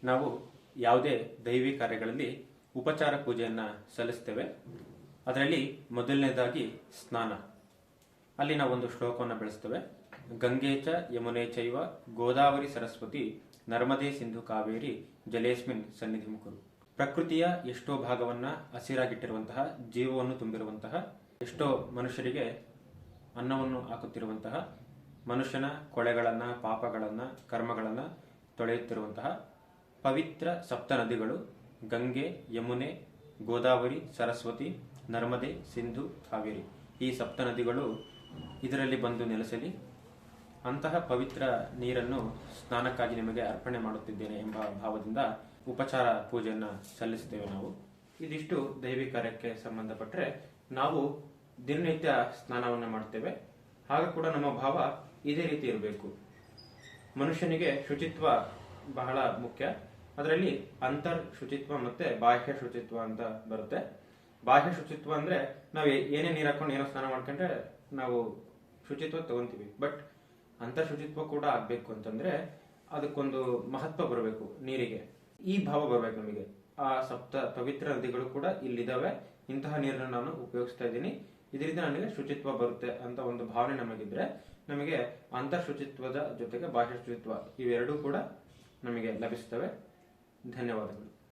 ನಾವು ಯಾವುದೇ ದೈವಿ ಕಾರ್ಯಗಳಲ್ಲಿ ಉಪಚಾರ ಪೂಜೆಯನ್ನು ಸಲ್ಲಿಸ್ತೇವೆ. ಅದರಲ್ಲಿ ಮೊದಲನೇದಾಗಿ ಸ್ನಾನ. ಅಲ್ಲಿ ನಾವು ಒಂದು ಶ್ಲೋಕವನ್ನು ಬೆಳೆಸ್ತೇವೆ. ಗಂಗೆ ಚ ಯಮುನೆ ಚೈವ ಗೋದಾವರಿ ಸರಸ್ವತಿ ನರ್ಮದೆ ಸಿಂಧು ಕಾವೇರಿ ಜಲೇಸ್ಮಿನ್ ಸನ್ನಿಧಿಂ ಕುರು. ಪ್ರಕೃತಿಯ ಎಷ್ಟೋ ಭಾಗವನ್ನ ಹಸಿರಾಗಿಟ್ಟಿರುವಂತಹ, ಜೀವವನ್ನು ತುಂಬಿರುವಂತಹ, ಎಷ್ಟೋ ಮನುಷ್ಯರಿಗೆ ಅನ್ನವನ್ನು ಹಾಕುತ್ತಿರುವಂತಹ, ಮನುಷ್ಯನ ಕೊಳೆಗಳನ್ನ, ಪಾಪಗಳನ್ನ, ಕರ್ಮಗಳನ್ನ ತೊಳೆಯುತ್ತಿರುವಂತಹ ಪವಿತ್ರ ಸಪ್ತ ನದಿಗಳು ಗಂಗೆ, ಯಮುನೆ, ಗೋದಾವರಿ, ಸರಸ್ವತಿ, ನರ್ಮದೆ, ಸಿಂಧು, ಕಾವೇರಿ. ಈ ಸಪ್ತ ನದಿಗಳು ಇದರಲ್ಲಿ ಬಂದು ನೆಲೆಸಲಿ. ಅಂತಹ ಪವಿತ್ರ ನೀರನ್ನು ಸ್ನಾನಕ್ಕಾಗಿ ನಿಮಗೆ ಅರ್ಪಣೆ ಮಾಡುತ್ತಿದ್ದೇನೆ ಎಂಬ ಭಾವದಿಂದ ಉಪಚಾರ ಪೂಜೆಯನ್ನು ಸಲ್ಲಿಸುತ್ತೇವೆ ನಾವು. ಇದಿಷ್ಟು ದೈವಿ ಕಾರ್ಯಕ್ಕೆ ಸಂಬಂಧಪಟ್ಟರೆ ನಾವು ದಿನನಿತ್ಯ ಸ್ನಾನವನ್ನು ಮಾಡ್ತೇವೆ. ಆಗ ಕೂಡ ನಮ್ಮ ಭಾವ ಇದೇ ರೀತಿ ಇರಬೇಕು. ಮನುಷ್ಯನಿಗೆ ಶುಚಿತ್ವ ಬಹಳ ಮುಖ್ಯ. ಅದರಲ್ಲಿ ಅಂತರ್ ಶುಚಿತ್ವ ಮತ್ತೆ ಬಾಹ್ಯ ಶುಚಿತ್ವ ಅಂತ ಬರುತ್ತೆ. ಬಾಹ್ಯ ಶುಚಿತ್ವ ಅಂದ್ರೆ ನಾವು ಏನೇ ನೀರು ಹಾಕೊಂಡು ಏನೋ ಸ್ನಾನ ಮಾಡ್ಕೊಂಡ್ರೆ ನಾವು ಶುಚಿತ್ವ ತಗೊಂತೀವಿ. ಬಟ್ ಅಂತರ್ ಶುಚಿತ್ವ ಕೂಡ ಆಗ್ಬೇಕು ಅಂತಂದ್ರೆ ಅದಕ್ಕೊಂದು ಮಹತ್ವ ಬರಬೇಕು ನೀರಿಗೆ. ಈ ಭಾವ ಬರಬೇಕು ನಮಗೆ. ಆ ಸಪ್ತ ಪವಿತ್ರ ನದಿಗಳು ಕೂಡ ಇಲ್ಲಿದ್ದಾವೆ, ಇಂತಹ ನೀರನ್ನು ನಾನು ಉಪಯೋಗಿಸ್ತಾ ಇದ್ದೀನಿ, ಇದರಿಂದ ನನಗೆ ಶುಚಿತ್ವ ಬರುತ್ತೆ ಅಂತ ಒಂದು ಭಾವನೆ ನಮಗಿದ್ರೆ ನಮಗೆ ಅಂತರ್ ಶುಚಿತ್ವದ ಜೊತೆಗೆ ಬಾಹ್ಯ ಶುಚಿತ್ವ ಇವೆರಡೂ ಕೂಡ ನಮಗೆ ಲಭಿಸ್ತವೆ. ಧನ್ಯವಾದಗಳು.